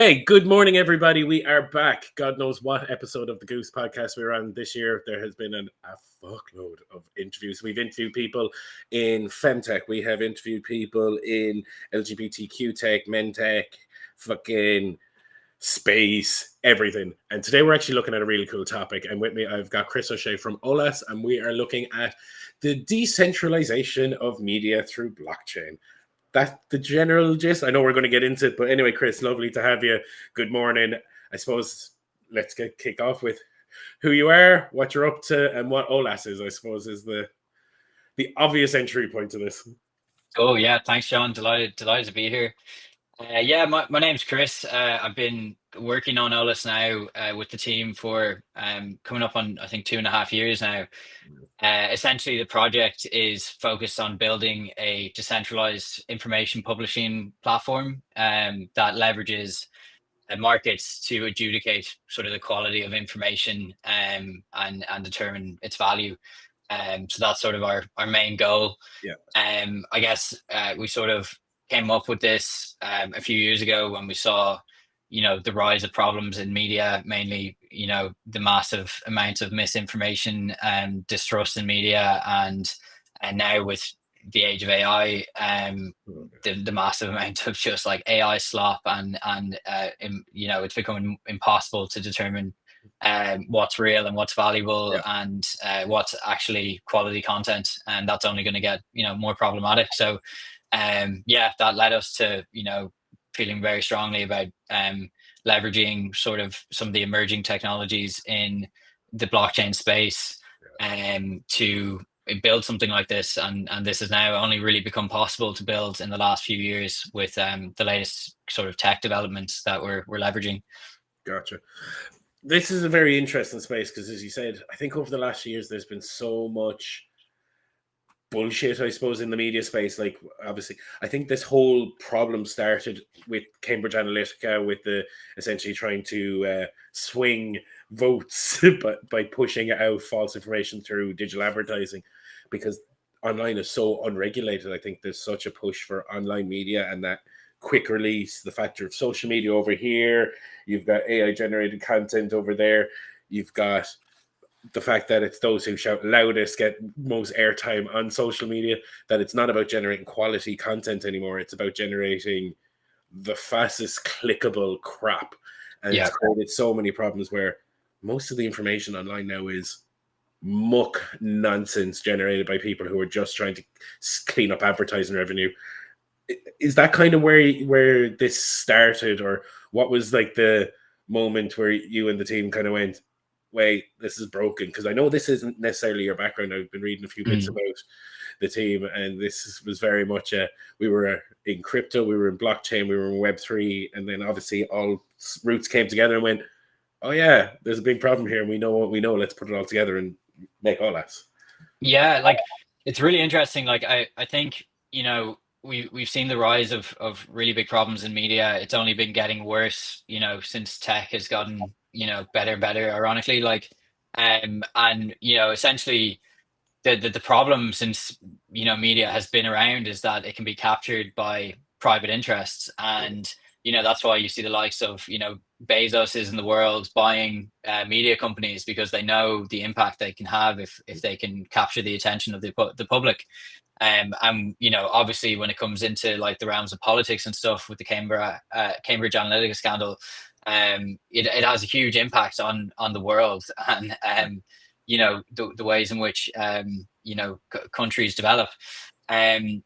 Hey, good morning, everybody. We are back. God knows what episode of the Goose podcast we're on this year. There has been a fuckload of interviews. We've interviewed people in femtech. We have interviewed people in LGBTQ tech, men tech, fucking space, everything. And today we're actually looking at a really cool topic. And with me, I've got Kris O'Shea from Olas, and we are looking at the decentralization of media through blockchain. That's the general gist. I know we're going to get into it, but anyway, Kris, lovely to have you. Good morning. I suppose let's kick off with who you are, what you're up to, and what Olas is. I suppose is the obvious entry point to this. Oh yeah, thanks, Sean. Delighted to be here. Yeah, my name's Kris. I've been working on Olas now with the team for coming up on I think 2.5 years now. Essentially, the project is focused on building a decentralized information publishing platform that leverages markets to adjudicate sort of the quality of information and determine its value. So that's sort of our main goal. Yeah. I guess we sort of came up with this a few years ago when we saw, the rise of problems in media, mainly, the massive amount of misinformation and distrust in media, and now with the age of AI, the massive amount of just like AI slop and it's becoming impossible to determine what's real and what's valuable and what's actually quality content, and that's only going to get more problematic. So that led us to feeling very strongly about leveraging sort of some of the emerging technologies in the blockchain space to build something like this, and this has now only really become possible to build in the last few years with the latest sort of tech developments that we're leveraging. Gotcha. This is a very interesting space because, as you said, I think over the last few years there's been so much bullshit, I suppose, in the media space. Like, obviously, I think this whole problem started with Cambridge Analytica, with the essentially trying to swing votes by pushing out false information through digital advertising, because online is so unregulated. I think there's such a push for online media and that quick release, the factor of social media over here, you've got AI generated content over there, you've got the fact that it's those who shout loudest get most airtime on social media, that it's not about generating quality content anymore. It's about generating the fastest clickable crap. And it's created so many problems where most of the information online now is muck nonsense generated by people who are just trying to clean up advertising revenue. Is that kind of where this started, or what was like the moment where you and the team kind of went, wait, this is broken? Because I know this isn't necessarily your background. I've been reading a few bits about the team, and this was very much we were in crypto, we were in blockchain, we were in Web3, and then obviously all roots came together and went, oh yeah, there's a big problem here, and we know what we know, let's put it all together and make Olas. Yeah, like it's really interesting. Like I think, we've seen the rise of really big problems in media. It's only been getting worse, since tech has gotten, better and better, ironically. Like and essentially the problem, since media has been around, is that it can be captured by private interests, and that's why you see the likes of Bezos is in the world buying media companies, because they know the impact they can have if they can capture the attention of the public. And obviously when it comes into like the realms of politics and stuff with the Cambridge Analytica scandal, it has a huge impact on the world, and the ways in which countries develop.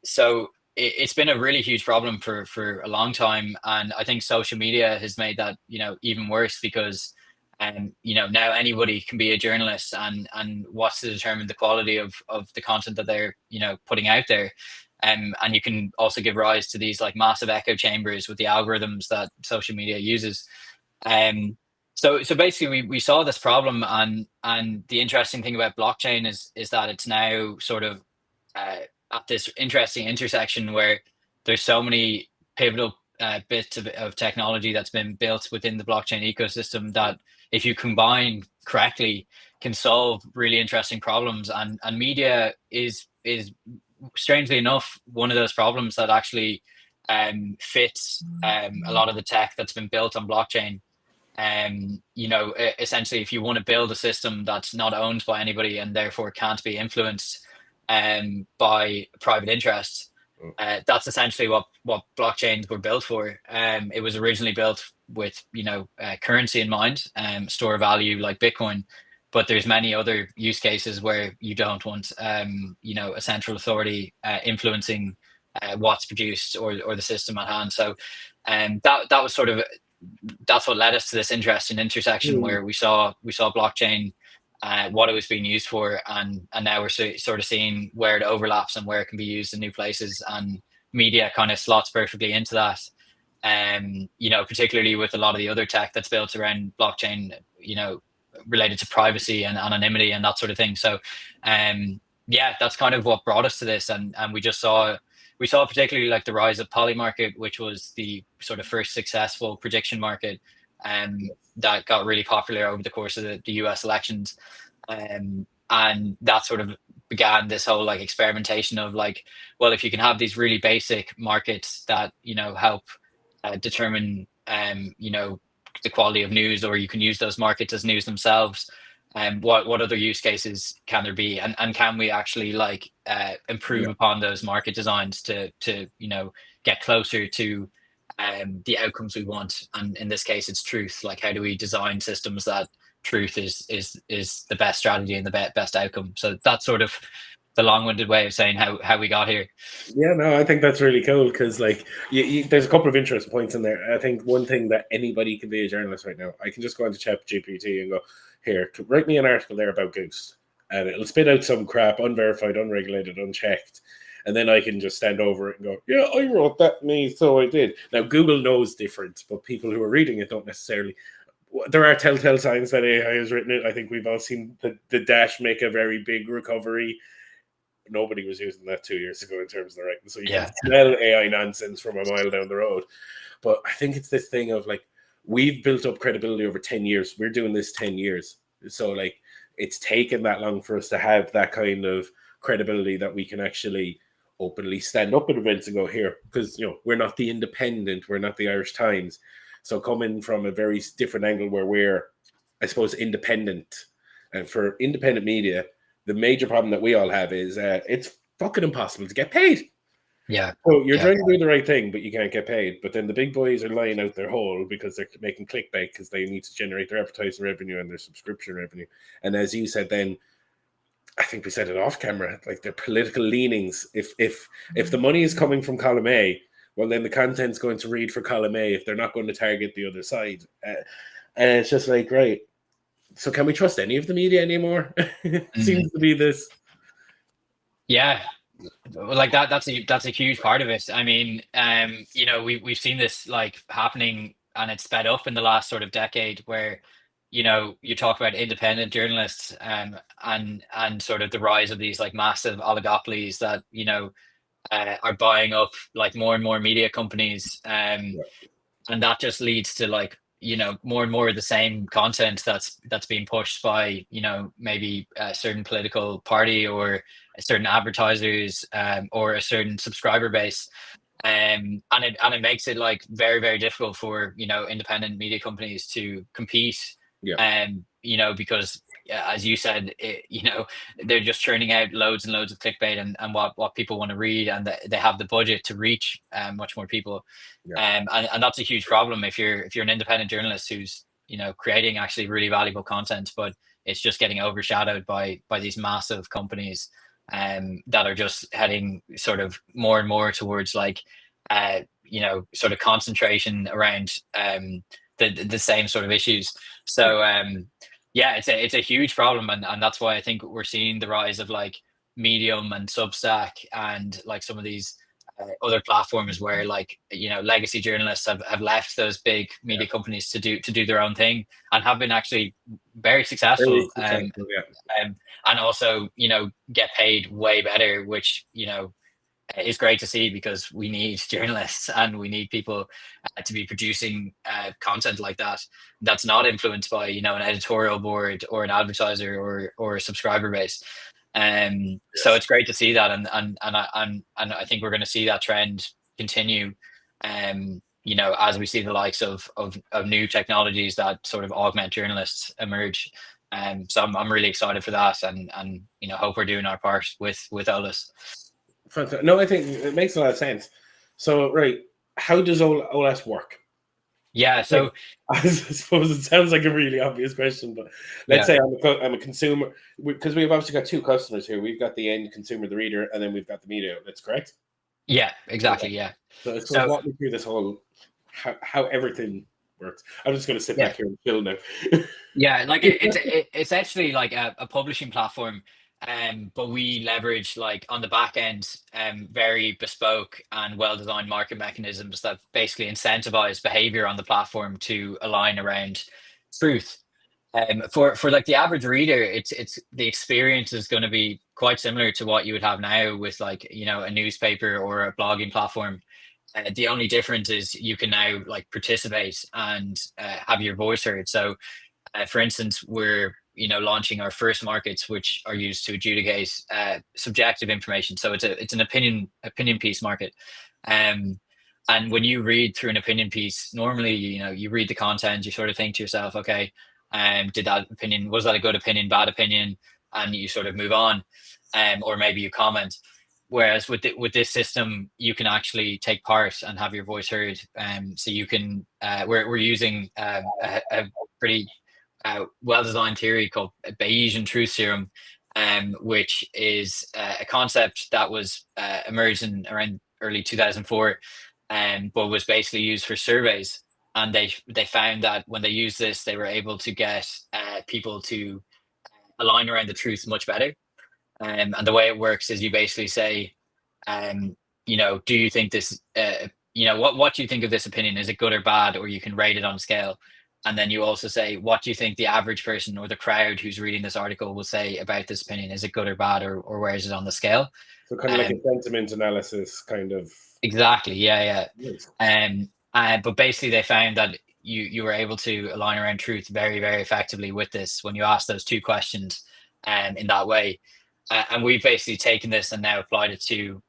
So it's been a really huge problem for a long time, and I think social media has made that even worse, because now anybody can be a journalist, and what's to determine the quality of the content that they're putting out there. And you can also give rise to these like massive echo chambers with the algorithms that social media uses. So basically we saw this problem, and the interesting thing about blockchain is that it's now sort of at this interesting intersection where there's so many pivotal bits of technology that's been built within the blockchain ecosystem that, if you combine correctly, can solve really interesting problems. And media is strangely enough one of those problems that actually fits a lot of the tech that's been built on blockchain. Essentially, if you want to build a system that's not owned by anybody and therefore can't be influenced by private interests, that's essentially what blockchains were built for. It was originally built with currency in mind, store value like Bitcoin, but there's many other use cases where you don't want a central authority influencing what's produced or the system at hand. So that was sort of, that's what led us to this interesting intersection where we saw blockchain, what it was being used for, and now we're sort of seeing where it overlaps and where it can be used in new places, and media kind of slots perfectly into that. Particularly with a lot of the other tech that's built around blockchain, related to privacy and anonymity and that sort of thing. So that's kind of what brought us to this, and we saw particularly like the rise of Polymarket, which was the sort of first successful prediction market that got really popular over the course of the US elections. And that sort of began this whole like experimentation of like, well, if you can have these really basic markets that, help determine, the quality of news, or you can use those markets as news themselves. What other use cases can there be, and can we actually like improve upon those market designs to get closer to the outcomes we want? And in this case, it's truth. Like, how do we design systems that truth is the best strategy and the best outcome? So that's sort of the long-winded way of saying how we got here. Yeah, no, I think that's really cool because like there's a couple of interesting points in there. I think one thing that anybody can be a journalist right now, I can just go into ChatGPT and go, here, write me an article there about Goosed, and it'll spit out some crap, unverified, unregulated, unchecked, and then I can just stand over it and go, yeah, I wrote that, so I did. Now, Google knows different, but people who are reading it don't necessarily. There are telltale signs that AI has written it. I think we've all seen the Dash make a very big recovery. Nobody was using that 2 years ago in terms of the writing, so you can smell AI nonsense from a mile down the road. But I think it's this thing of like, we've built up credibility over 10 years. We're doing this 10 years. So like, it's taken that long for us to have that kind of credibility that we can actually openly stand up at events and go, here, because we're not the Independent, we're not the Irish Times. So coming from a very different angle where we're, I suppose, independent. And for independent media, the major problem that we all have is it's fucking impossible to get paid. Yeah. So you're trying to do the right thing, but you can't get paid. But then the big boys are lying out their hole because they're making clickbait because they need to generate their advertising revenue and their subscription revenue. And as you said, then I think we said it off camera, like their political leanings. If the money is coming from column A, well, then the content's going to read for column A if they're not going to target the other side. And it's just like, right. So can we trust any of the media anymore? Seems to be this. Yeah. Like that's a huge part of it. I mean, we've seen this like happening, and it's sped up in the last sort of decade, where you talk about independent journalists and sort of the rise of these like massive oligopolies that are buying up like more and more media companies, and that just leads to like more and more of the same content that's being pushed by maybe a certain political party or certain advertisers or a certain subscriber base, and it makes it like very, very difficult for independent media companies to compete, because as you said, they're just churning out loads and loads of clickbait and what people want to read, and they have the budget to reach much more people. And that's a huge problem if you're an independent journalist who's creating actually really valuable content, but it's just getting overshadowed by these massive companies that are just heading sort of more and more towards like sort of concentration around the same sort of issues. So it's a huge problem, and that's why I think we're seeing the rise of like Medium and Substack and like some of these other platforms where like legacy journalists have left those big media companies to do their own thing and have been actually very successful, and also get paid way better, which is great to see, because we need journalists and we need people to be producing content like that that's not influenced by an editorial board or an advertiser or a subscriber base. So it's great to see that, and I think we're going to see that trend continue you know, as we see the likes of new technologies that sort of augment journalists emerge. So I'm really excited for that, and you know, hope we're doing our part with Olas. Fantastic. No, I think it makes a lot of sense. So, right, how does Olas work? Yeah, so I suppose it sounds like a really obvious question, but let's say I'm a consumer, because we've obviously got two customers here. We've got the end consumer, the reader, and then we've got the media outlets, correct? Yeah, exactly. Okay. Yeah. So I suppose walk me through this whole how everything works. I'm just going to sit back here and chill now. Yeah, like it's actually like a publishing platform, but we leverage like on the back end, very bespoke and well-designed market mechanisms that basically incentivize behavior on the platform to align around truth. For like the average reader, it's the experience is going to be quite similar to what you would have now with, like, you know, a newspaper or a blogging platform. The only difference is you can now like participate and have your voice heard. So for instance, we're, you know, launching our first markets, which are used to adjudicate subjective information. So it's an opinion piece market. And when you read through an opinion piece, normally, you know, you read the content, you sort of think to yourself, okay, was that a good opinion, bad opinion? And you sort of move on, or maybe you comment. Whereas with this system, you can actually take part and have your voice heard. So you can, we're using a pretty well-designed theory called Bayesian truth serum, which is a concept that was emerged in around early 2004, but was basically used for surveys. And they found that when they used this, they were able to get people to align around the truth much better. And the way it works is you basically say, you know, do you think this, you know, what do you think of this opinion? Is it good or bad? Or you can rate it on a scale. And then you also say, what do you think the average person or the crowd who's reading this article will say about this opinion? Is it good or bad, or where is it on the scale? So kind of like a sentiment analysis, kind of. Exactly. Yeah. Nice. But basically they found that you were able to align around truth very, very effectively with this when you ask those two questions in that way. And we've basically taken this and now applied it to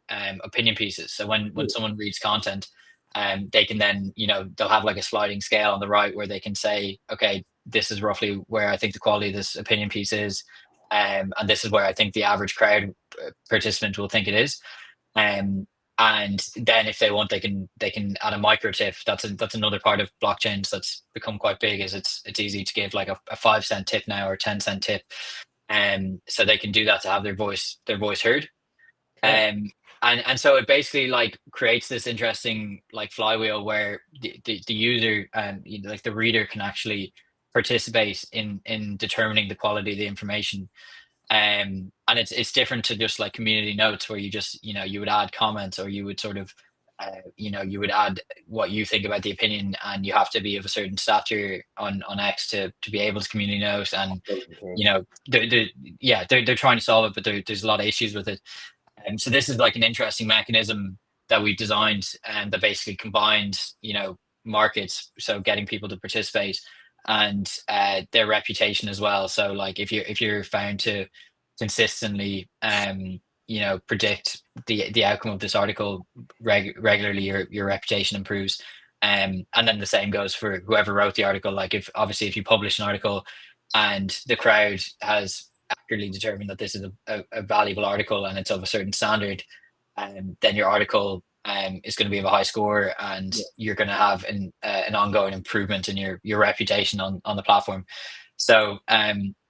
opinion pieces. So when someone reads content, they can then, you know, they'll have like a sliding scale on the right where they can say, okay, this is roughly where I think the quality of this opinion piece is, and this is where I think the average crowd participant will think it is. And then if they want, they can add a micro tip. That's another part of blockchains that's become quite big. Is it's easy to give like a 5-cent tip now, or 10-cent tip. So they can do that to have their voice heard. And so it basically like creates this interesting like flywheel where the user and, you know, like the reader can actually participate in determining the quality of the information. And it's different to just like community notes where you just, you know, you would add comments, or you would sort of you know, you would add what you think about the opinion, and you have to be of a certain stature on X to be able to community note. And you know, they're trying to solve it, but there's a lot of issues with it. And so this is like an interesting mechanism that we've designed, and that basically combines, you know, markets, so getting people to participate, and their reputation as well. So like if you're found to consistently you know, predict the outcome of this article regularly, your reputation improves. And then the same goes for whoever wrote the article. Like if you publish an article and the crowd has accurately determined that this is a valuable article and it's of a certain standard, then your article is going to be of a high score, and you're going to have an ongoing improvement in your reputation on the platform. So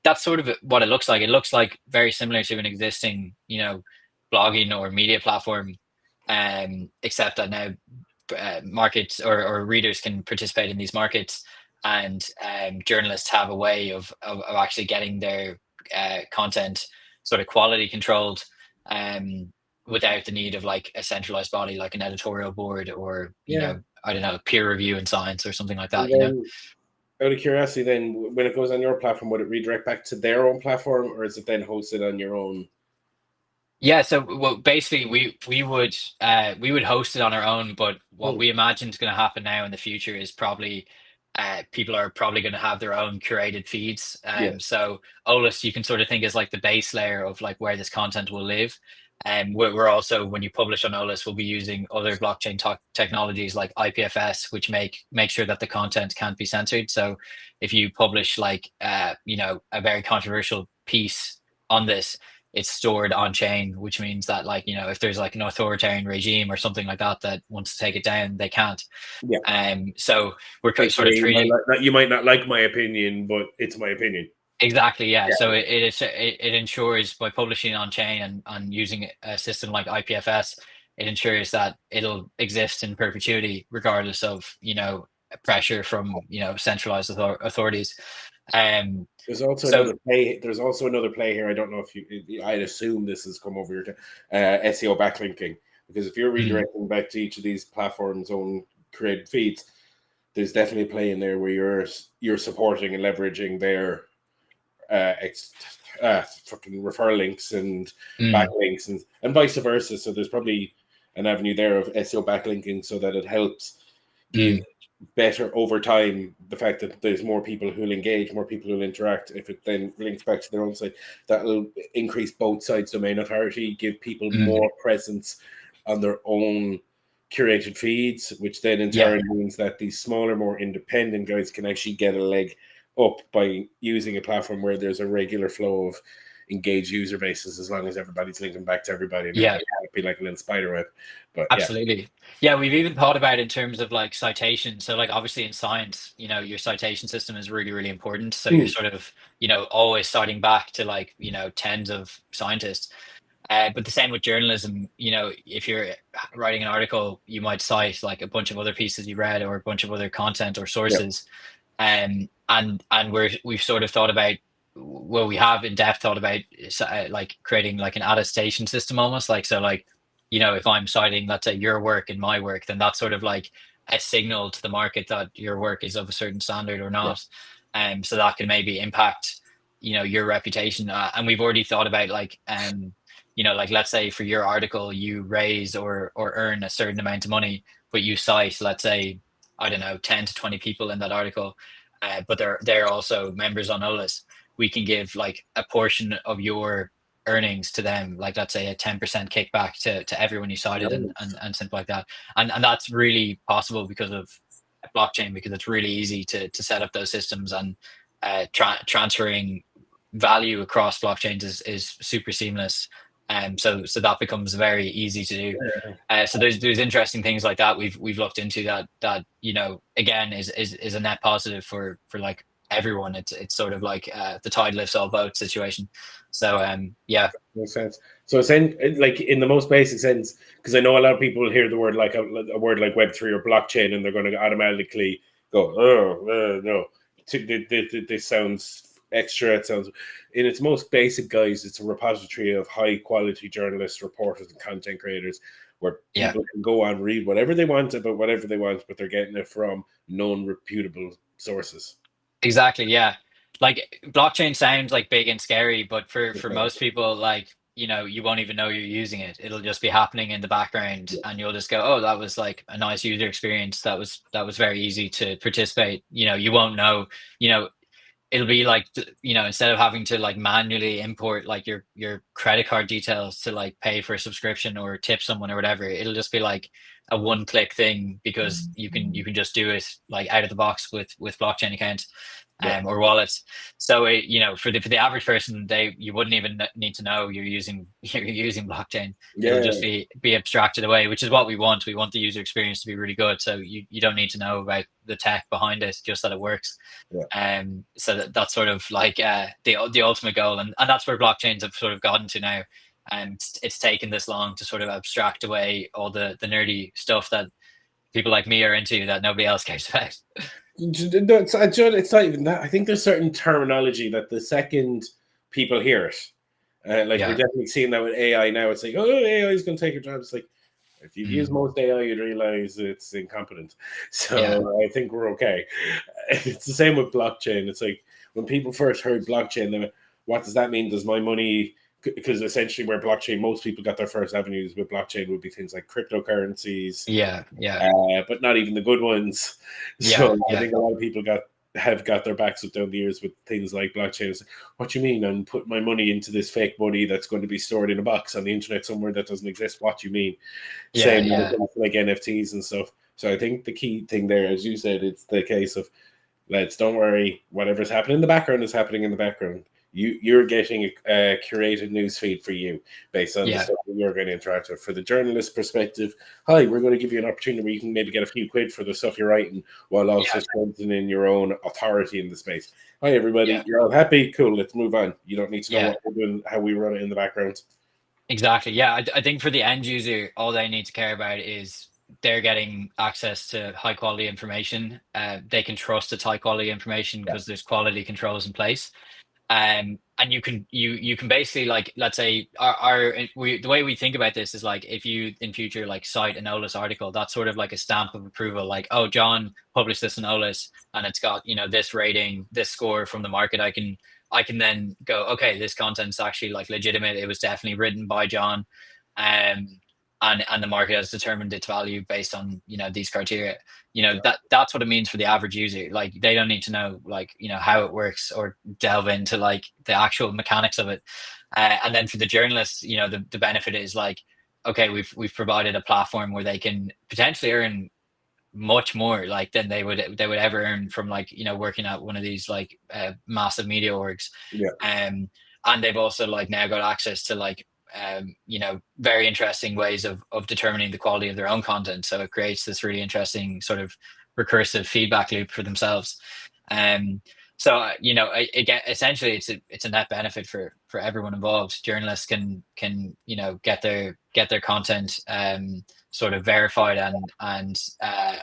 that's sort of what it looks like. It looks like very similar to an existing, you know, blogging or media platform, except that now markets or readers can participate in these markets, and journalists have a way of actually getting their content sort of quality controlled, without the need of like a centralized body like an editorial board, or you know, I don't know, peer review in science or something like that. You know, out of curiosity, then when it goes on your platform, would it redirect back to their own platform, or is it then hosted on your own? Yeah, so well, basically we would host it on our own, but what we imagine is going to happen now in the future is probably people are probably going to have their own curated feeds. So Olas, you can sort of think as like the base layer of like where this content will live, And we're also, when you publish on Olas, we'll be using other blockchain technologies like IPFS, which make sure that the content can't be censored. So if you publish like a very controversial piece on this, it's stored on chain, which means that, like, if there's like an authoritarian regime or something like that that wants to take it down, they can't. Yeah. So we're sort of treating. You might not like my opinion, but it's my opinion. Exactly, yeah. So it ensures, by publishing on chain and using a system like IPFS, it ensures that it'll exist in perpetuity, regardless of pressure from centralized authorities. There's also another play. There's also another play here. I don't know if I'd assume this has come over your SEO backlinking, because if you're redirecting back to each of these platforms' own created feeds, there's definitely a play in there where you're supporting and leveraging their fucking referral links and backlinks and vice versa. So there's probably an avenue there of SEO backlinking, so that it helps give better over time the fact that there's more people who'll engage, more people who'll interact. If it then links back to their own site, that'll increase both sides' domain authority, give people more presence on their own curated feeds, which then in turn means that these smaller, more independent guys can actually get a leg up by using a platform where there's a regular flow of engaged user bases, as long as everybody's linking back to everybody. And it can't be like a little spider web. But absolutely. Yeah, we've even thought about it in terms of like citation. So like, obviously in science, your citation system is really, really important. So you're sort of, always citing back to like, tens of scientists. But the same with journalism. If you're writing an article, you might cite like a bunch of other pieces you read or a bunch of other content or sources. And we've sort of thought about, well, we have in depth thought about like creating like an attestation system, almost like, so like, if I'm citing, let's say, your work and my work, then that's sort of like a signal to the market that your work is of a certain standard or not. So that can maybe impact your reputation. And we've already thought about like like, let's say for your article you raise or earn a certain amount of money, but you cite, let's say, I don't know, 10 to 20 people in that article, but they're also members on Olas. We can give like a portion of your earnings to them, like let's say a 10% kickback to everyone you cited, and something like that. And that's really possible because of blockchain, because it's really easy to set up those systems, and transferring value across blockchains is super seamless. So that becomes very easy to do. So there's interesting things like that we've looked into that again is a net positive for like everyone. It's sort of like the tide lifts all boats situation. So makes sense. So like in the most basic sense, because I know a lot of people hear the word like a word like Web3 or blockchain, and they're going to automatically go, no, this sounds extra. It sounds, in its most basic guise, it's a repository of high quality journalists, reporters, and content creators, where people can go on, read whatever they want about whatever they want, but they're getting it from known, reputable sources. Exactly. Yeah. Like, blockchain sounds like big and scary, but for most people, like, you won't even know you're using it. It'll just be happening in the background, and you'll just go, oh, that was like a nice user experience. That was very easy to participate. You won't know, it'll be like, instead of having to like manually import like your credit card details to like pay for a subscription or tip someone or whatever, it'll just be like a one-click thing, because you can just do it like out of the box with blockchain accounts or wallets. So for the average person, you wouldn't even need to know you're using blockchain. It'll just be abstracted away, which is what we want. We want the user experience to be really good, so you don't need to know about the tech behind it, just that it works. So that's sort of like the ultimate goal, and that's where blockchains have sort of gotten to now. And it's taken this long to sort of abstract away all the nerdy stuff that people like me are into that nobody else cares about. It's not even that. I think there's certain terminology that the second people hear it, we're definitely seeing that with AI now. It's like, oh, AI is going to take your job. It's like, if you've used most AI, you'd realize it's incompetent. So I think we're okay. It's the same with blockchain. It's like, when people first heard blockchain, they went, what does that mean? Does my money... Because essentially where blockchain, most people got their first avenues with blockchain would be things like cryptocurrencies. Yeah. But not even the good ones. So I think a lot of people got have got their backs up down the years with things like blockchain. What do you mean? I'm putting my money into this fake money that's going to be stored in a box on the internet somewhere that doesn't exist. What do you mean? Same like NFTs and stuff. So I think the key thing there, as you said, it's the case of, lads, don't worry. Whatever's happening in the background is happening in the background. You're getting a curated news feed for you based on the stuff that you're going to interact with. For the journalist perspective, hi, we're going to give you an opportunity where you can maybe get a few quid for the stuff you're writing while also strengthening your own authority in the space. Hi, everybody. You're all happy? Cool. Let's move on. You don't need to know what we're doing, how we run it in the background. Exactly. Yeah. I think for the end user, all they need to care about is they're getting access to high quality information. They can trust it's high quality information because there's quality controls in place. And you can basically, like, let's say the way we think about this is like, if you in future like cite an Olas article, that's sort of like a stamp of approval, like, oh, John published this in Olas and it's got, this rating, this score from the market. I can then go, okay, this content's actually like legitimate. It was definitely written by John. And the market has determined its value based on, these criteria. That's what it means for the average user. Like, they don't need to know, like, how it works or delve into like the actual mechanics of it. And then for the journalists, the benefit is like, okay, we've provided a platform where they can potentially earn much more like than they would ever earn from, like, working at one of these like massive media orgs. And they've also like now got access to like very interesting ways of determining the quality of their own content. So it creates this really interesting sort of recursive feedback loop for themselves. So again, essentially it's a net benefit for everyone involved. Journalists can get their content sort of verified and I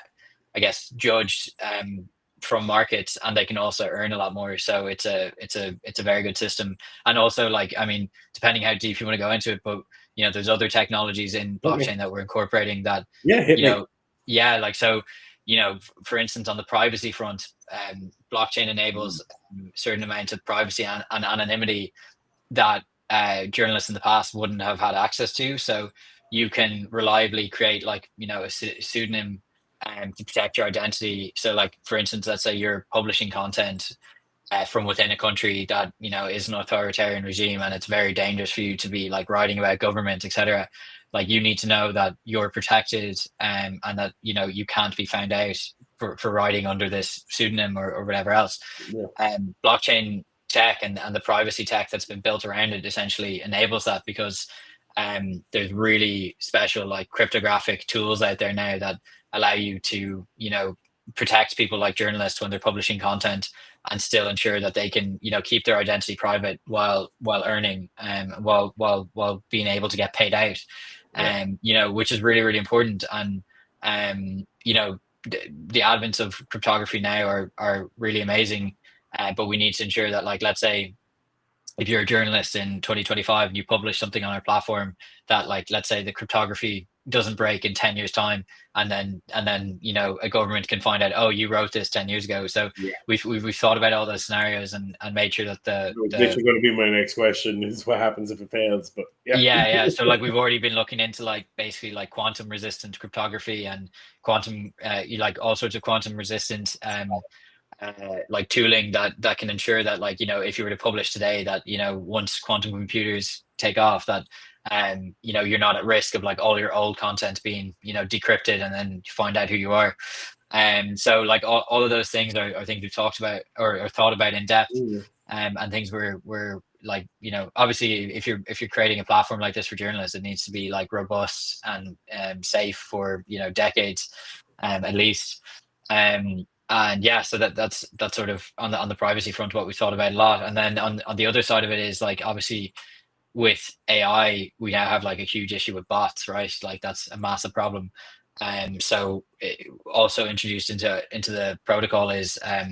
guess judged from markets, and they can also earn a lot more. So it's a very good system. And also, like, I mean, depending how deep you want to go into it, but there's other technologies in blockchain that we're incorporating that like, so for instance, on the privacy front, blockchain enables a certain amount of privacy and anonymity that journalists in the past wouldn't have had access to. So you can reliably create like a pseudonym to protect your identity. So like, for instance, let's say you're publishing content from within a country that is an authoritarian regime, and it's very dangerous for you to be like writing about government, etc. Like, you need to know that you're protected, and that you can't be found out for writing under this pseudonym or whatever else. Blockchain tech and the privacy tech that's been built around it essentially enables that, because there's really special like cryptographic tools out there now that allow you to protect people like journalists when they're publishing content, and still ensure that they can keep their identity private while earning while being able to get paid out, which is really, really important. And the advents of cryptography now are really amazing, but we need to ensure that, like, let's say if you're a journalist in 2025 and you publish something on our platform, that, like, let's say the cryptography doesn't break in 10 years time, and then a government can find out, oh, you wrote this 10 years ago. So we've thought about all those scenarios and made sure that this is going to be my next question, is what happens if it fails. But so like, we've already been looking into like basically like quantum resistant cryptography and quantum like all sorts of quantum resistant like tooling that can ensure that, like, if you were to publish today, that once quantum computers take off, that you're not at risk of like all your old content being decrypted and then you find out who you are. And so like all of those things are things we've talked about or thought about in depth. And things we're like, obviously if you're creating a platform like this for journalists, it needs to be like robust and safe for decades at least. And yeah, so that's sort of on the privacy front what we thought about a lot. And then on the other side of it is, like, obviously with AI we now have like a huge issue with bots, right? Like, that's a massive problem. So also introduced into the protocol is a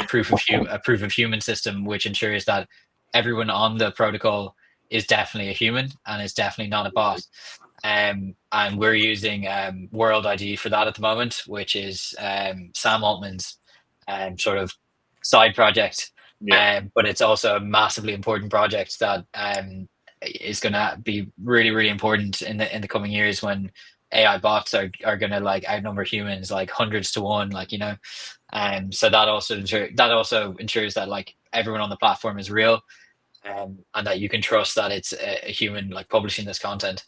proof of human system, which ensures that everyone on the protocol is definitely a human and is definitely not a bot. And we're using World ID for that at the moment, which is Sam Altman's sort of side project. But it's also a massively important project that is going to be really, really important in the coming years, when AI bots are going to like outnumber humans like hundreds to one, like, So that also ensures that like everyone on the platform is real, and that you can trust that it's a human like publishing this content.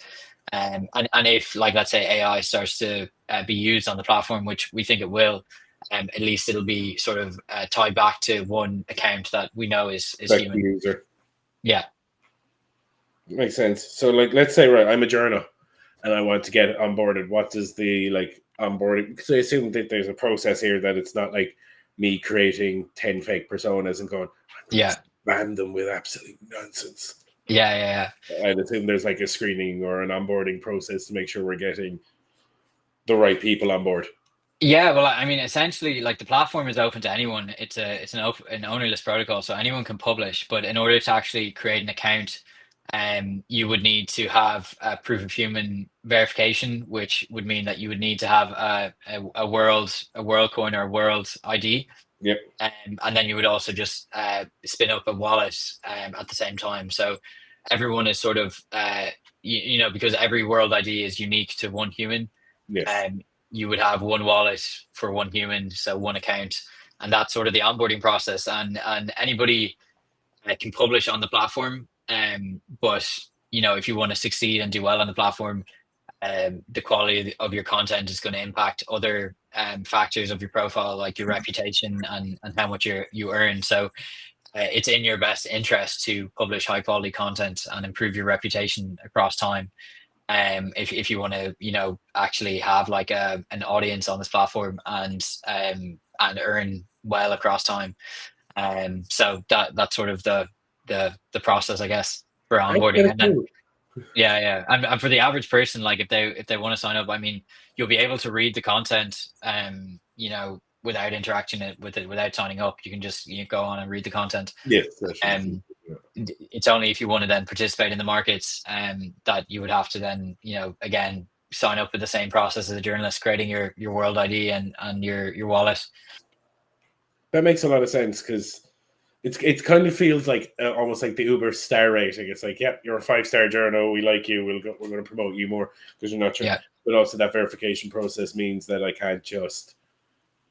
And if, like, let's say AI starts to be used on the platform, which we think it will, at least it'll be sort of tied back to one account that we know is Like the human. user. Yeah. Makes sense. So, like, let's say, right, I'm a journal and I want to get onboarded. What does the like onboarding? Because I assume that there's a process here, that it's not like me creating 10 fake personas and going, Yeah. spam them with absolute nonsense. Yeah. I'd assume there's like a screening or an onboarding process to make sure we're getting the right people on board. Yeah, well, I mean, essentially, like, the platform is open to anyone. It's an ownerless protocol, so anyone can publish. But in order to actually create an account, you would need to have a proof of human verification, which would mean that you would need to have a world coin or a world ID. Yep. And then you would also just spin up a wallet at the same time. So everyone is sort of because every world ID is unique to one human. Yes. You would have one wallet for one human, so one account, and that's sort of the onboarding process. And anybody can publish on the platform, but if you want to succeed and do well on the platform, the quality of your content is going to impact other factors of your profile, like your reputation and how much you earn. So it's in your best interest to publish high quality content and improve your reputation across time. If you want to actually have like an audience on this platform and earn well across time. So that's sort of the process, I guess, for onboarding. And then and for the average person, like, if they want to sign up, I mean, you'll be able to read the content without interacting with it, without signing up. You can just go on and read the content. Yes. It's only if you want to then participate in the markets that you would have to then again sign up with the same process as a journalist, creating your world ID and your wallet. That makes a lot of sense, because it kind of feels like almost like the Uber star rating. It's like, yep, you're a 5-star journal, we like you, we're going to promote you more because you're not sure. Yeah. But also that verification process means that I can't just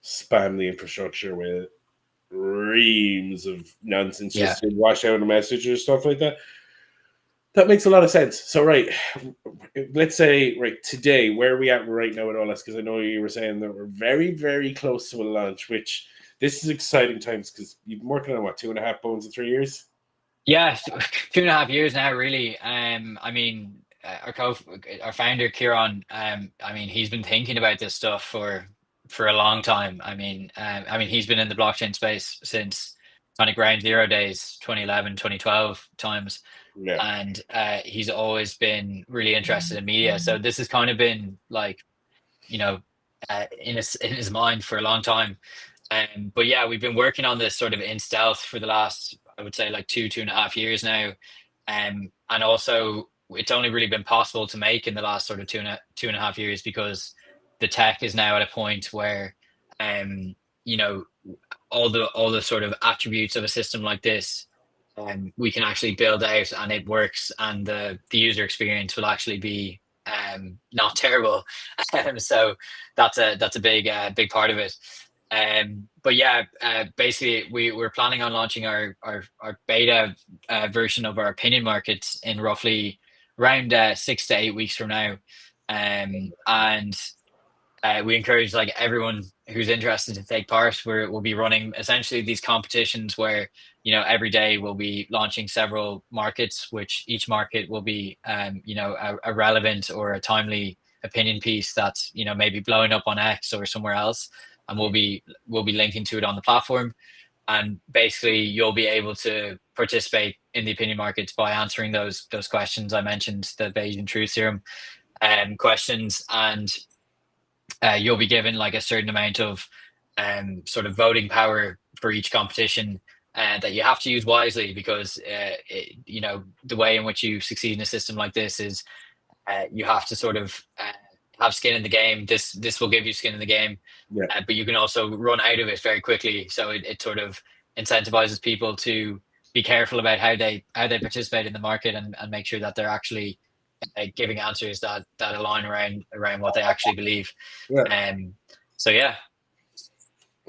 spam the infrastructure with reams of nonsense just to wash out a message or stuff like that. That makes a lot of sense. So, right, let's say, right, today, where are we at right now with Olas? Because I know you were saying that we're very, very close to a launch, which this is exciting times, because you've been working on, what, 2.5 bones in 3 years? Yeah, 2.5 years now, really. I mean, our founder, Kieran, I mean, he's been thinking about this stuff for a long time. I mean, he's been in the blockchain space since kind of ground zero days, 2011, 2012 times. Yeah. And he's always been really interested in media. So this has kind of been like, in his mind for a long time. But yeah, we've been working on this sort of in stealth for the last, I would say, like 2.5 years now. And also, it's only really been possible to make in the last sort of 2.5 years because the tech is now at a point where all the sort of attributes of a system like this, we can actually build out, and it works, and the user experience will actually be not terrible. So that's a big part of it. But yeah, basically we're planning on launching our beta version of our opinion markets in roughly around 6 to 8 weeks from now. And we encourage like everyone who's interested to take part. We'll be running essentially these competitions where every day we'll be launching several markets, which each market will be a relevant or a timely opinion piece that's maybe blowing up on X or somewhere else, and we'll be linking to it on the platform. And basically you'll be able to participate in the opinion markets by answering those questions I mentioned, the Bayesian truth serum questions, and you'll be given like a certain amount of sort of voting power for each competition that you have to use wisely, because the way in which you succeed in a system like this is you have to sort of have skin in the game. This will give you skin in the game, but you can also run out of it very quickly. So it sort of incentivizes people to be careful about how they participate in the market, and make sure that they're actually giving answers that align around what they actually believe. So yeah.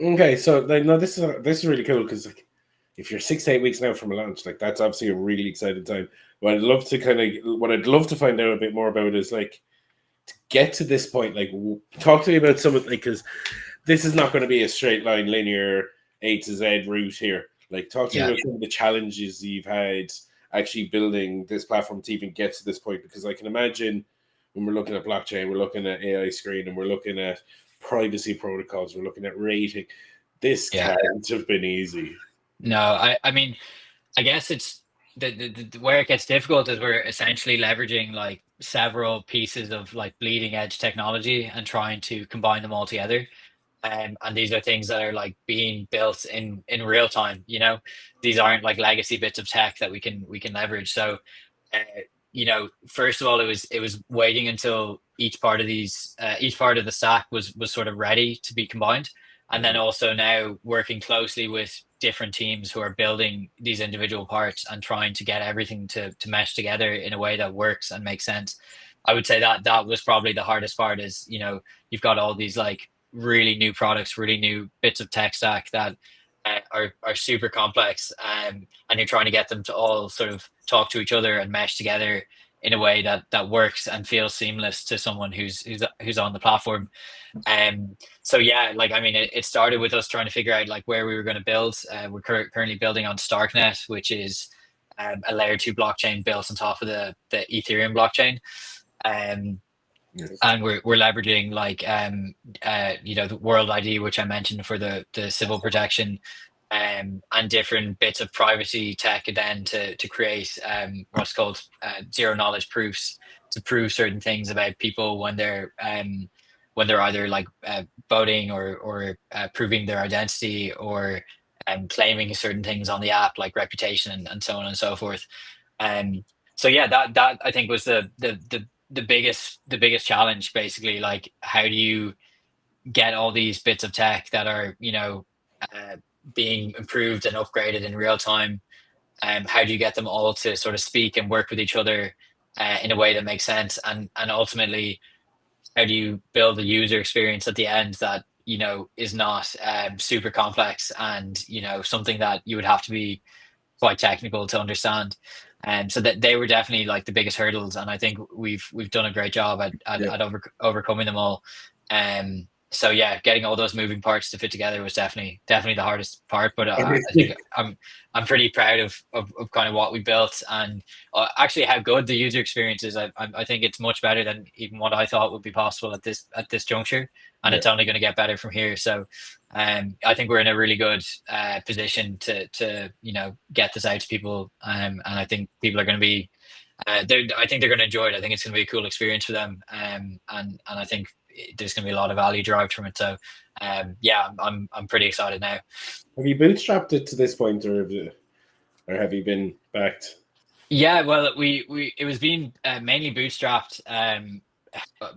Okay, so like, no, this is really cool because like, if you're 6 to 8 weeks now from a launch, like that's obviously a really exciting time. What I'd love to find out a bit more about is like to get to this point. Like, talk to me about some of like because this is not going to be a straight line, linear A to Z route here. Like, talk to me about some of the challenges you've had actually building this platform to even get to this point. Because I can imagine when we're looking at blockchain, we're looking at AI screen, and we're looking at privacy protocols, we're looking at rating. This can't have been easy. No, I mean, I guess it's where it gets difficult is we're essentially leveraging like several pieces of like bleeding edge technology and trying to combine them all together. And these are things that are like being built in real time. These aren't like legacy bits of tech that we can leverage. So, uh, first of all, it was waiting until each part of the stack was sort of ready to be combined, and then also now working closely with different teams who are building these individual parts and trying to get everything to mesh together in a way that works and makes sense. I would say that was probably the hardest part. Is you've got all these like really new products, really new bits of tech stack that are super complex, and you're trying to get them to all sort of talk to each other and mesh together in a way that works and feels seamless to someone who's on the platform. So yeah, like I mean, it started with us trying to figure out like where we were going to build. We're currently building on Starknet, which is a layer 2 blockchain built on top of the Ethereum blockchain. And we're leveraging like the World ID, which I mentioned for the civil protection, and different bits of privacy tech then to create what's called zero knowledge proofs to prove certain things about people when they're either like voting or proving their identity or claiming certain things on the app like reputation and so on and so forth. So yeah, that I think was the biggest challenge, basically. Like, how do you get all these bits of tech that are being improved and upgraded in real time? How do you get them all to sort of speak and work with each other in a way that makes sense? And ultimately, how do you build a user experience at the end that is not super complex and something that you would have to be quite technical to understand? And so that they were definitely like the biggest hurdles, and I think we've done a great job at overcoming them all. So yeah, getting all those moving parts to fit together was definitely the hardest part. But I think I'm pretty proud of kind of what we built, and actually how good the user experience is. I think it's much better than even what I thought would be possible at this juncture, and it's only going to get better from here. So I think we're in a really good position to get this out to people, and I think people are going to be I think they're going to enjoy it. I think it's going to be a cool experience for them, and I think there's going to be a lot of value derived from it. So yeah, I'm pretty excited now. Have you bootstrapped it to this point, or have you been backed? Yeah, well, it was being mainly bootstrapped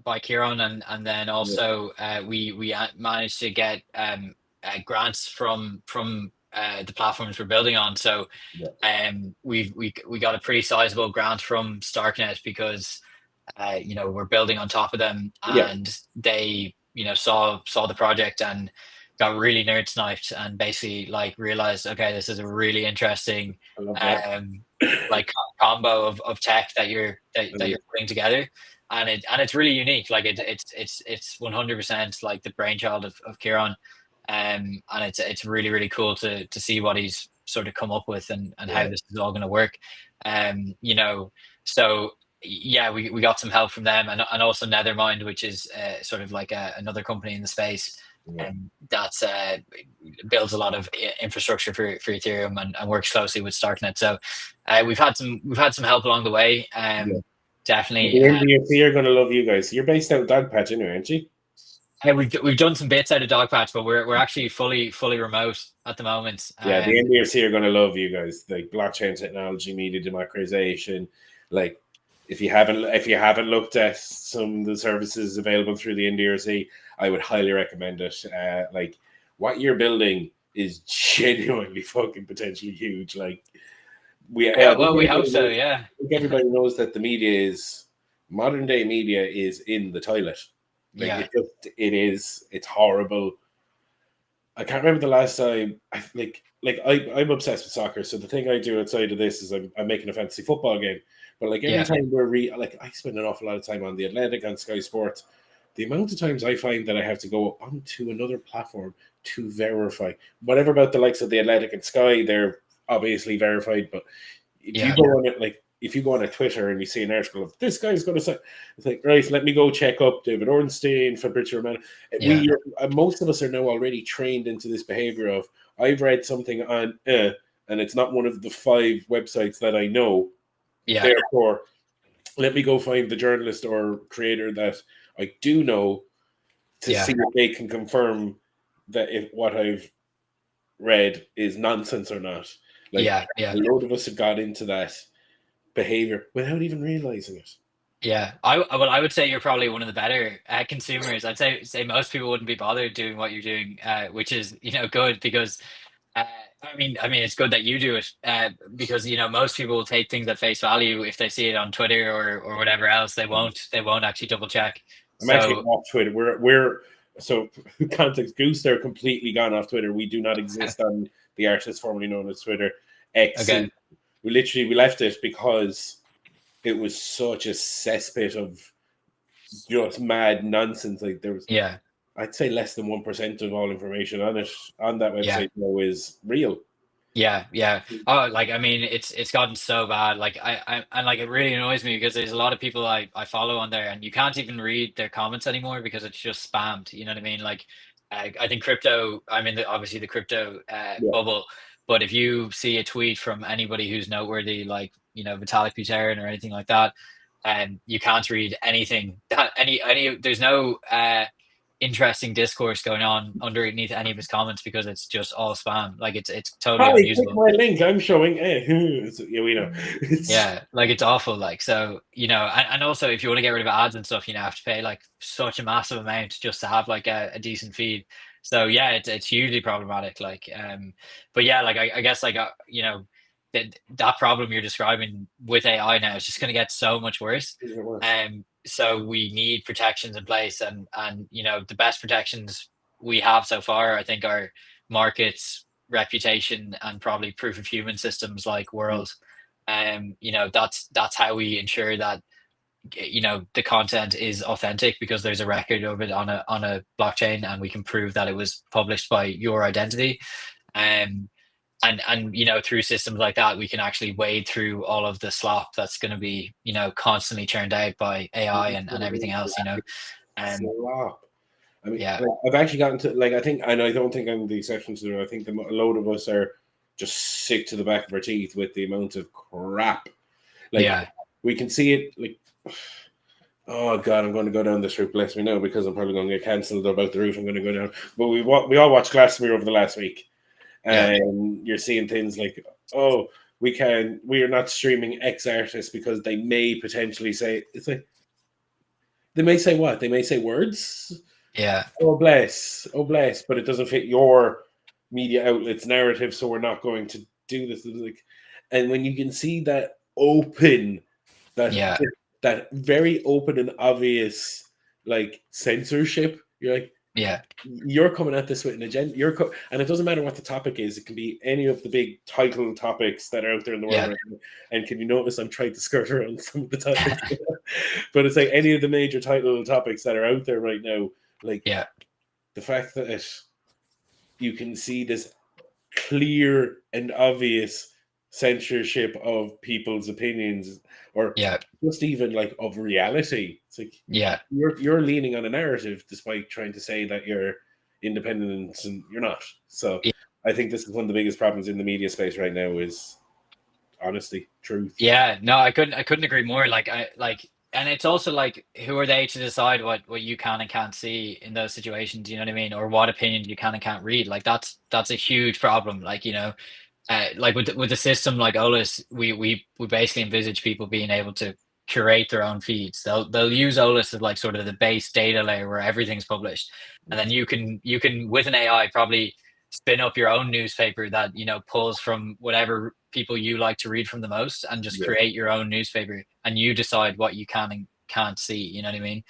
by Kieran, and then also we managed to get grants from the platforms we're building on. So we got a pretty sizable grant from Starknet because we're building on top of them, and they saw the project and got really nerd sniped and basically like realized, okay, this is a really interesting like combo of tech that you're putting together, and it's really unique. Like it's 100% like the brainchild of Kieran, and it's really, really cool to see what he's sort of come up with and how this is all going to work. So yeah, we got some help from them, and also Nethermind, which is sort of like another company in the space, that builds a lot of infrastructure for Ethereum and works closely with Starknet. So we've had some help along the way. Definitely. The NBFC are going to love you guys. You're based out of Dogpatch, anyway, aren't you? We've done some bits out of Dogpatch, but we're actually fully remote at the moment. Yeah, the NBFC are going to love you guys. Like blockchain technology, media democratization. Like if you haven't looked at some of the services available through the NDRC, I would highly recommend it. Like what you're building is genuinely fucking potentially huge. Like we hope so. Yeah, everybody knows that the modern day media is in the toilet. Like it's horrible. I can't remember the last time I'm obsessed with soccer. So the thing I do outside of this is I'm making a fantasy football game. But like every Yeah. time I spend an awful lot of time on the Athletic on Sky Sports. The amount of times I find that I have to go onto another platform to verify whatever about the likes of the Athletic and Sky, they're obviously verified. But if you go on it, like if you go on a Twitter and you see an article of this guy's going to say, it's like, right, let me go check up David Ornstein, Fabrizio Romano. Most of us are now already trained into this behavior of I've read something on and it's not one of the 5 websites that I know. Yeah. Therefore, let me go find the journalist or creator that I do know to see if they can confirm that if what I've read is nonsense or not. Like a load of us have got into that behavior without even realizing it. Yeah, I would say you're probably one of the better consumers. I'd say most people wouldn't be bothered doing what you're doing, which is good because I mean it's good that you do it because most people will take things at face value if they see it on Twitter or whatever else. They won't actually double check. I'm actually off Twitter. We're so context Goose. They're completely gone off Twitter. We do not exist on the artist formerly known as Twitter X. Okay. We left it because it was such a cesspit of just mad nonsense. Like there was, I'd say less than 1% of all information on that website now is real. Yeah. Oh, like I mean, it's gotten so bad. Like I and like it really annoys me because there's a lot of people I follow on there, and you can't even read their comments anymore because it's just spammed. You know what I mean? Like I think crypto. I'm in obviously the crypto bubble, but if you see a tweet from anybody who's noteworthy, like Vitalik Buterin or anything like that, and you can't read anything that there's no interesting discourse going on underneath any of his comments because it's just all spam. Like it's totally unusable. Click my link. I'm showing. We know. Yeah, like it's awful. Like so, and also if you want to get rid of ads and stuff, you have to pay like such a massive amount just to have like a decent feed. So yeah, it's hugely problematic. Like, but yeah, like I guess like that problem you're describing with AI now is just going to get so much worse. So we need protections in place, and the best protections we have so far, I think, are markets, reputation, and probably proof of human systems like World. That's how we ensure that the content is authentic because there's a record of it on a blockchain, and we can prove that it was published by your identity. And through systems like that, we can actually wade through all of the slop that's going to be constantly churned out by AI and everything else. Slop. I mean, I've actually gotten to I think, and I don't think I'm the exception to it. I think a load of us are just sick to the back of our teeth with the amount of crap. We can see it. Like, oh God, I'm going to go down this route. Bless me now, because I'm probably going to get cancelled about the route I'm going to go down. But we all watched Glastonbury over the last week. And you're seeing things like, oh, we are not streaming X artists because they may potentially say, it's like, they may say what? They may say words. Yeah. Oh bless, but it doesn't fit your media outlet's narrative, so we're not going to do this. Like, and when you can see that that very open and obvious like censorship, you're like, you're coming at this with an agenda. And it doesn't matter what the topic is. It can be any of the big title topics that are out there in the world. Right now. And can you notice I'm trying to skirt around some of the topics? But it's like any of the major title topics that are out there right now. Like the fact that you can see this clear and obvious censorship of people's opinions, or just even like of reality. It's like you're leaning on a narrative despite trying to say that you're independent, and you're not. So I think this is one of the biggest problems in the media space right now is honesty, truth. Yeah, no, I couldn't agree more. And it's also like, who are they to decide what you can and can't see in those situations? You know what I mean? Or what opinions you can and can't read? Like that's a huge problem. Like like with the system like Olas, we basically envisage people being able to curate their own feeds. They'll use Olas as like sort of the base data layer where everything's published, and then you can with an AI probably spin up your own newspaper that pulls from whatever people you like to read from the most, and just create your own newspaper, and you decide what you can and can't see. You know what I mean?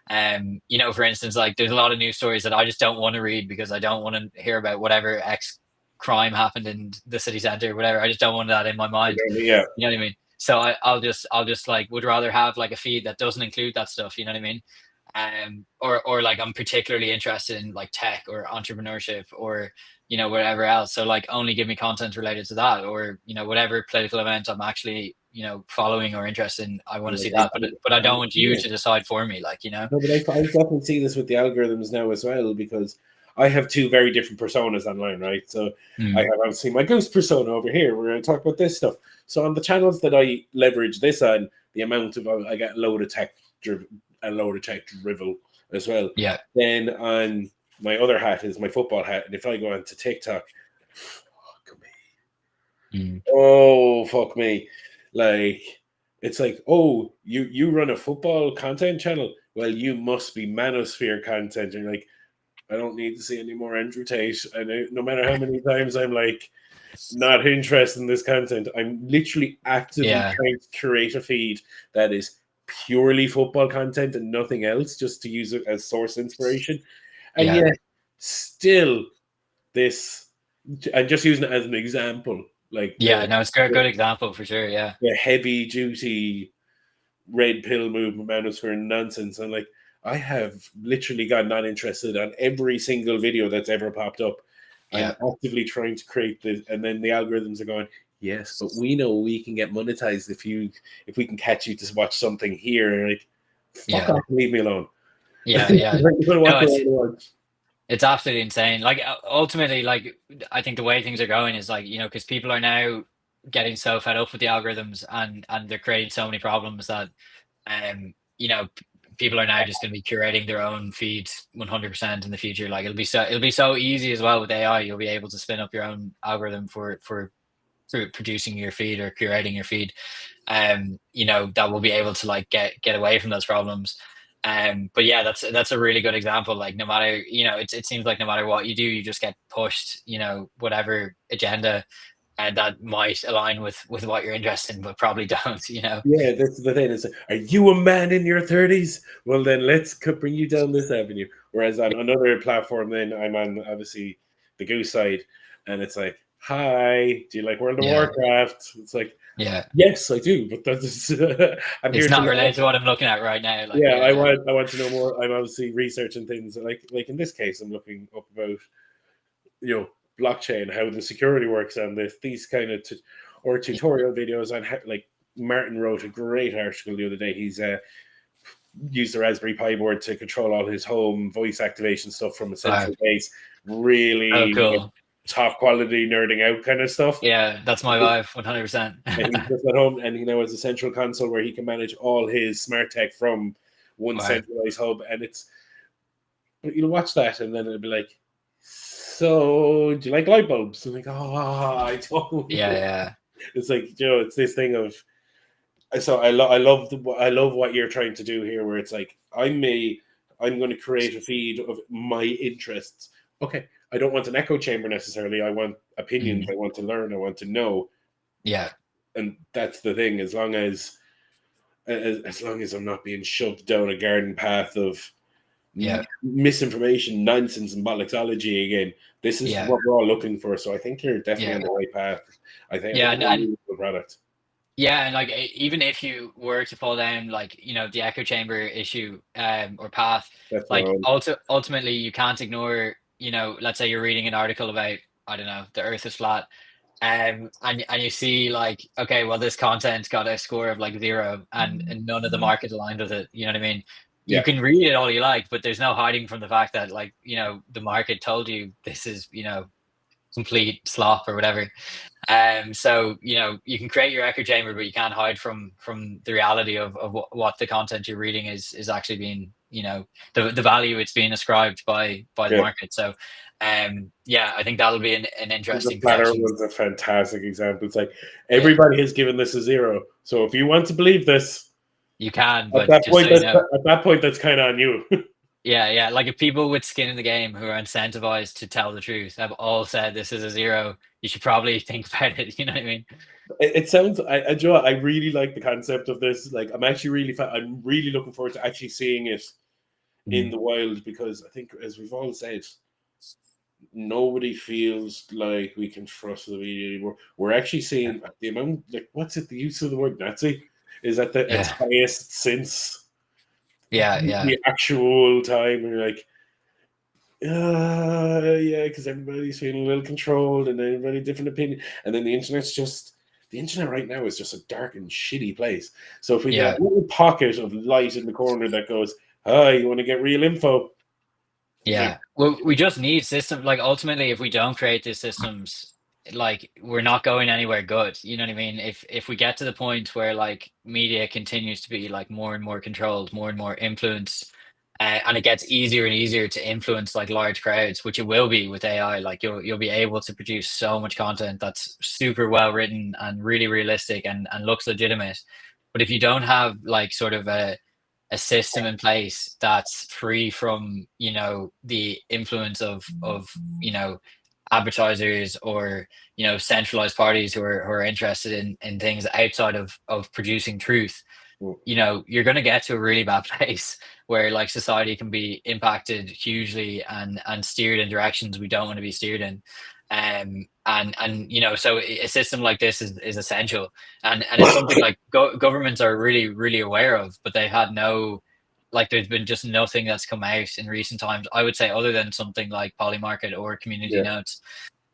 You know, for instance, like there's a lot of news stories that I just don't want to read because I don't want to hear about whatever X crime happened in the city center or whatever. I just don't want that in my mind. Yeah. You know what I mean? So I'll just like would rather have like a feed that doesn't include that stuff. You know what I mean? Or like I'm particularly interested in like tech or entrepreneurship or, you know, whatever else. So like only give me content related to that, or, you know, whatever political event I'm actually, you know, following or interested in, I want to see that. But I don't want you to decide for me, like, you know. No, but I definitely see this with the algorithms now as well, because I have two very different personas online, right? So I have obviously my Goosed persona over here where I talk about this stuff. So on the channels that I leverage this on, the amount of I get a load of tech drivel as well. Yeah. Then on my other hat is my football hat, and if I go onto TikTok, fuck me. Oh, fuck me. Like, it's like, oh, you run a football content channel? Well, you must be manosphere content. And like, I don't need to see any more Andrew Tate. And no matter how many times I'm like, not interested in this content, I'm literally actively trying to curate a feed that is purely football content and nothing else, just to use it as source inspiration. And yet, still, this, I'm just using it as an example. Like, no, it's a good example for sure. Yeah, the heavy duty red pill movement manosphere nonsense. And like, I have literally got not interested on every single video that's ever popped up. I'm actively trying to create this, and then the algorithms are going, yes, but we know we can get monetized if we can catch you to watch something here. And like, fuck off, leave me alone. It's absolutely insane. Like, ultimately, like, I think the way things are going is like, you know, because people are now getting so fed up with the algorithms and they're creating so many problems that, you know, people are now just going to be curating their own feeds 100% in the future. Like, it'll be so easy as well with AI. You'll be able to spin up your own algorithm for producing your feed or curating your feed. You know, that will be able to like get away from those problems. But yeah, that's a really good example. Like, no matter, you know, it seems like no matter what you do, you just get pushed, you know, whatever agenda and that might align with what you're interested in, but probably don't, you know. Yeah, that's the thing. Is, are you a man in your 30s? Well, then let's bring you down this avenue. Whereas on another platform, then I'm on obviously the Goose side, and it's like, hi, do you like World of Warcraft? It's like, yes, I do, but that's it's not related to what I'm looking at right now. Like, I want to know more. I'm obviously researching things like in this case, I'm looking up about, you know, blockchain, how the security works on these kind of or tutorial videos on how, like, Martin wrote a great article the other day. He's used the Raspberry Pi board to control all his home voice activation stuff from a central base. Really cool. Top quality nerding out kind of stuff. Yeah, that's my vibe, 100%. And he's just at home, and he now has a central console where he can manage all his smart tech from one centralized hub. And but you'll watch that, and then it'll be like, so do you like light bulbs? I'm like, oh, I don't. Yeah. It's like, you know, it's this thing of. So I love what you're trying to do here, where it's like, I'm going to create a feed of my interests. Okay, I don't want an echo chamber necessarily. I want opinions. I want to learn. I want to know. Yeah, and that's the thing. As long as I'm not being shoved down a garden path of misinformation, nonsense, and bollocksology again. This is what we're all looking for. So I think you're definitely on the right path. I think it's a really good product. Yeah, and like, even if you were to fall down, like, you know, the echo chamber issue or path, that's like, ultimately you can't ignore, you know, let's say you're reading an article about, I don't know, the earth is flat, and you see like, okay, well, this content got a score of like 0 and none of the market aligned with it. You know what I mean? You can read it all you like, but there's no hiding from the fact that, like, you know, the market told you this is, you know, complete slop or whatever. So, you know, you can create your echo chamber, but you can't hide from the reality of what the content you're reading is actually being, you know, the value it's being ascribed by the market. So I think that'll be an interesting. The Platter was a fantastic example. It's like, everybody has given this a 0, so if you want to believe this, you can, but at that point that's kind of on you. Yeah. Like, if people with skin in the game who are incentivized to tell the truth have all said this is a 0, you should probably think about it. You know what I mean? It sounds. Joe, I really like the concept of this. Like, I'm really looking forward to actually seeing it in the wild, because I think, as we've all said, nobody feels like we can trust the media anymore. We're actually seeing the amount, like, what's it, the use of the word Nazi is at its highest since the actual time. And you're like, yeah, because everybody's feeling a little controlled and everybody different opinion. And then the internet right now is just a dark and shitty place. So if we get a little pocket of light in the corner that goes, "Hi, you want to get real info?" Yeah. Well, we just need systems. Like, ultimately, if we don't create these systems, like, we're not going anywhere good. You know what I mean? If we get to the point where, like, media continues to be, like, more and more controlled, more and more influenced, and it gets easier and easier to influence, like, large crowds, which it will be with AI. Like, you'll be able to produce so much content that's super well written and really realistic and looks legitimate. But if you don't have, like, sort of a system in place that's free from, the influence of advertisers, or centralized parties who are interested in things outside of producing truth, you're going to get to a really bad place where, like, society can be impacted hugely and steered in directions we don't want to be steered in. So a system like this is essential, and it's something like governments are really, really aware of, but they've had there's been just nothing that's come out in recent times, I would say, other than something like Polymarket or Community Notes,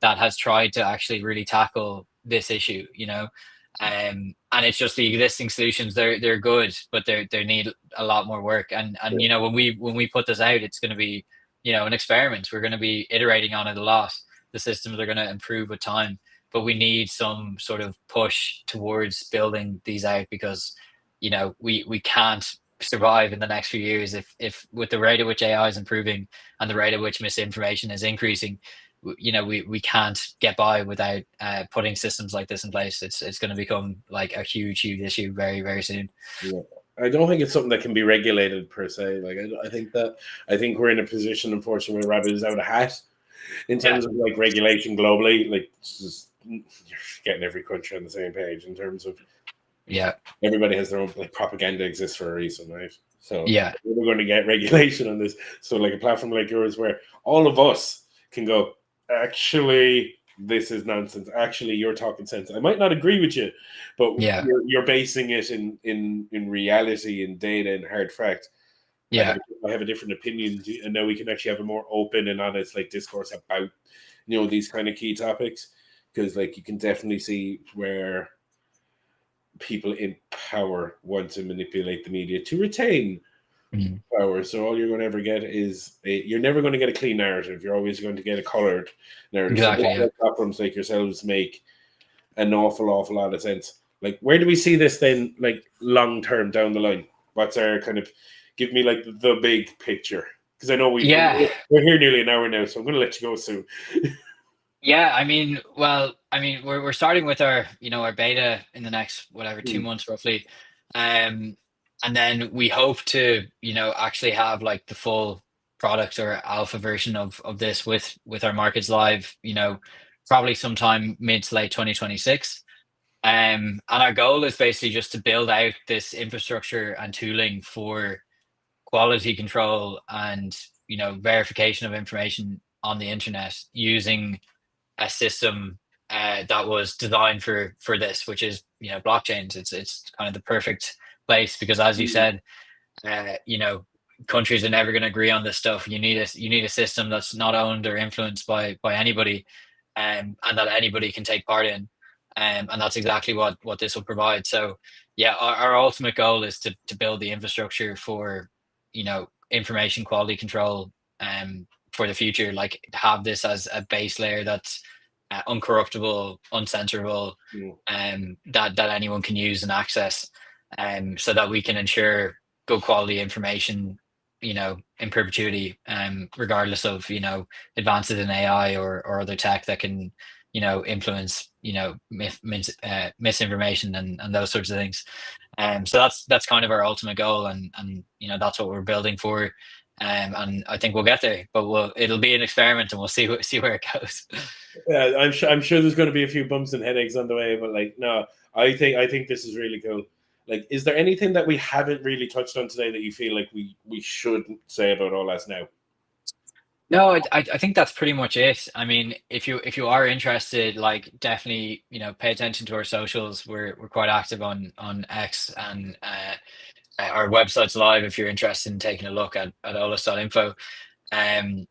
that has tried to actually really tackle this issue. And it's just the existing solutions, they're good, but they need a lot more work. And when we put this out, it's going to be an experiment. We're going to be iterating on it a lot. The systems are going to improve with time, but we need some sort of push towards building these out, because we can't survive in the next few years if with the rate at which AI is improving and the rate at which misinformation is increasing. We can't get by without putting systems like this in place. It's going to become like a huge issue very, very soon. Yeah. I don't think it's something that can be regulated per se. Like, I think we're in a position, unfortunately, where rabbit is out of hat in terms of, like, regulation globally. Like, you're getting every country on the same page in terms of everybody has their own, like, propaganda exists for a reason, right? So we're going to get regulation on this. So, like, a platform like yours where all of us can go, actually, this is nonsense. Actually, you're talking sense. I might not agree with you, but you're basing it in reality, in data, and hard fact. I have a different opinion, and now we can actually have a more open and honest, like, discourse about these kind of key topics, because, like, you can definitely see where people in power want to manipulate the media to retain power. So all you're going to ever get is you're never going to get a clean narrative. You're always going to get a colored narrative. Exactly. So platforms like yourselves make an awful lot of sense. Like, where do we see this then, like, long term down the line? What's our kind of, give me, like, the big picture? Because I know we're here nearly an hour now, so I'm going to let you go soon. We're starting with our beta in the next 2 months roughly, and then we hope to actually have, like, the full product or alpha version of this with our markets live, probably sometime mid to late 2026. And our goal is basically just to build out this infrastructure and tooling for quality control and verification of information on the internet, using a system that was designed for this, which is blockchains. It's kind of the perfect place, because, as you said, countries are never going to agree on this stuff. You need a system that's not owned or influenced by anybody, and that anybody can take part in, and that's exactly what this will provide. So our ultimate goal is to build the infrastructure for information quality control for the future. Like, have this as a base layer that's uncorruptible, uncensorable, that anyone can use and access, so that we can ensure good quality information in perpetuity, regardless of advances in AI or other tech that can influence misinformation and those sorts of things. So that's kind of our ultimate goal, and that's what we're building for. And I think we'll get there, but it'll be an experiment, and we'll see where it goes. Yeah, I'm sure there's going to be a few bumps and headaches on the way, but, like, no, I think this is really cool. Like, is there anything that we haven't really touched on today that you feel like we should say about Olas now? No, I think that's pretty much it. I mean, if you are interested, like definitely, pay attention to our socials. We're quite active on X, and our website's live if you're interested in taking a look at Olas.info.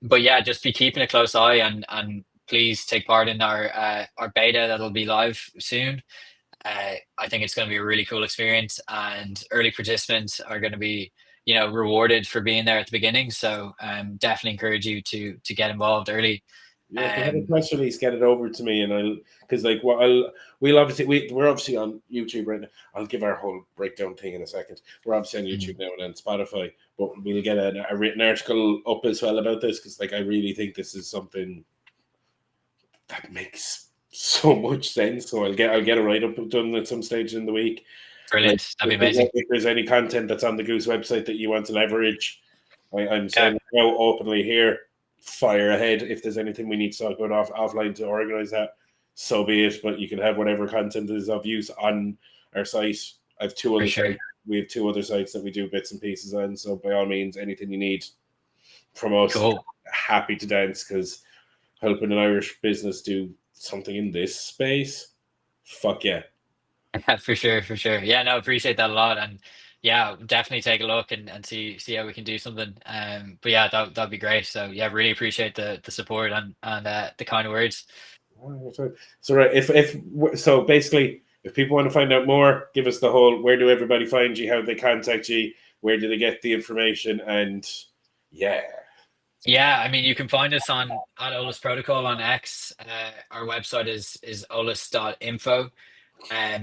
But yeah, just be keeping a close eye, and please take part in our beta that'll be live soon. I think it's going to be a really cool experience, and early participants are going to be, rewarded for being there at the beginning. So definitely encourage you to get involved early. Yeah, if you have a press release, get it over to me, and we're obviously on YouTube right now. I'll give our whole breakdown thing in a second. We're obviously on YouTube now and on Spotify, but we'll get a written article up as well about this, because I really think this is something that makes so much sense. So I'll get a write up done at some stage in the week. Brilliant, that'd be amazing. If there's any content that's on the Goose website that you want to leverage, I'm saying now openly here, fire ahead. If there's anything we need to talk about offline to organize that, so be it. But you can have whatever content is of use on our site. I have two other sites. We have two other sites that we do bits and pieces on. So by all means, anything you need from us, cool. Happy to dance, because helping an Irish business do something in this space, fuck yeah. For sure. Yeah, no, appreciate that a lot, and yeah, definitely take a look and see how we can do something. But yeah, that'd be great. So yeah, really appreciate the support and the kind of words. So right, so basically, if people want to find out more, give us the whole, where do everybody find you, how do they contact you, where do they get the information, and yeah. Yeah, I mean, you can find us at Olas Protocol on X. Our website is olas.info.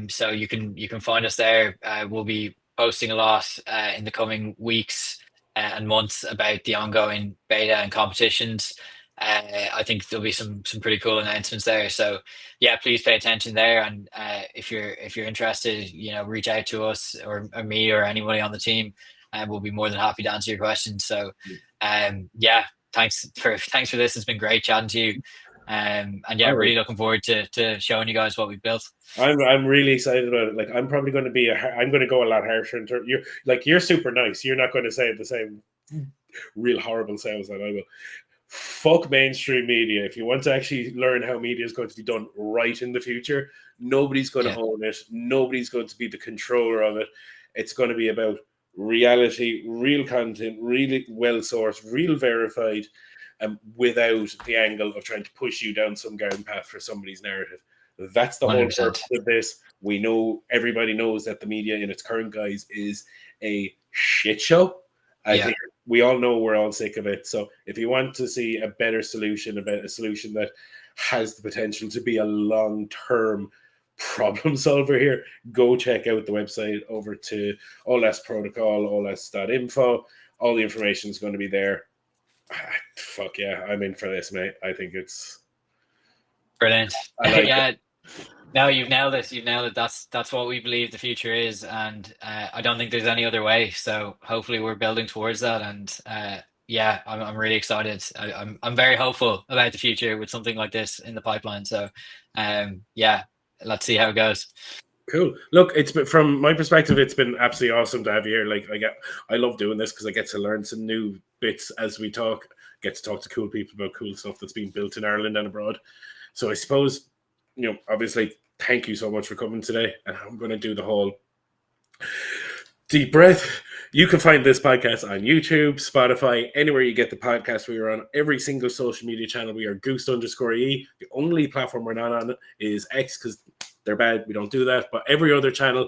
So you can find us there. We'll be posting a lot in the coming weeks and months about the ongoing beta and competitions. I think there'll be some pretty cool announcements there. So yeah, please pay attention there. And if you're interested, reach out to us or me or anybody on the team, and we'll be more than happy to answer your questions. So yeah, thanks for this. It's been great chatting to you. And yeah, really looking forward to showing you guys what we've built. I'm really excited about it. Like, I'm probably going to I'm going to go a lot harsher in terms. You're super nice. You're not going to say the same real horrible sales that I will. Fuck mainstream media. If you want to actually learn how media is going to be done right in the future, nobody's going to own it. Nobody's going to be the controller of it. It's going to be about reality, real content, really well sourced, real verified, without the angle of trying to push you down some garden path for somebody's narrative. That's the 100%. Whole purpose of this. We know, everybody knows that the media in its current guise is a shit show. I think we all know, we're all sick of it. So if you want to see a better solution, a solution that has the potential to be a long-term problem solver here, go check out the website over to Olas Protocol, olas.info. All the information is going to be there. Fuck yeah, I'm in for this, mate. I think it's brilliant. Yeah, no, you've nailed it. That's what we believe the future is, and I don't think there's any other way. So hopefully we're building towards that, and yeah, I'm really excited. I'm very hopeful about the future with something like this in the pipeline. So yeah, let's see how it goes. Cool. Look, it's been, from my perspective, it's been absolutely awesome to have you here. Like, I love doing this because I get to learn some new bits as we talk. Get to talk to cool people about cool stuff that's being built in Ireland and abroad. So I suppose, obviously, thank you so much for coming today. And I'm going to do the whole deep breath. You can find this podcast on YouTube, Spotify, anywhere you get the podcast. We are on every single social media channel. We are Goosed.ie. The only platform we're not on is X, because they're bad. We don't do that. But every other channel,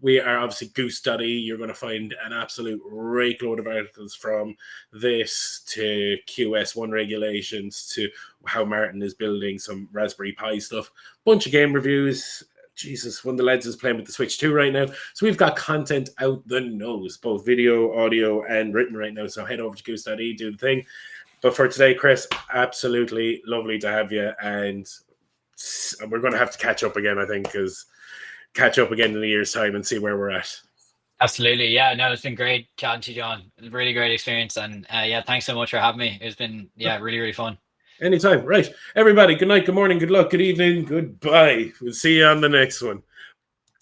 we are obviously Goosed.ie. You're going to find an absolute rake load of articles, from this to QS1 regulations to how Martin is building some Raspberry Pi stuff. Bunch of game reviews. Jesus, one of the lads is playing with the Switch 2 right now. So we've got content out the nose, both video, audio, and written right now. So head over to Goosed.ie, do the thing. But for today, Kris, absolutely lovely to have you. And we're going to have to catch up again, I think, catch up again in a year's time and see where we're at. Absolutely. Yeah, no, it's been great chatting to you, John. Really great experience. And yeah, thanks so much for having me. It's been, really, really fun. Anytime. Right. Everybody, good night, good morning, good luck, good evening, goodbye. We'll see you on the next one.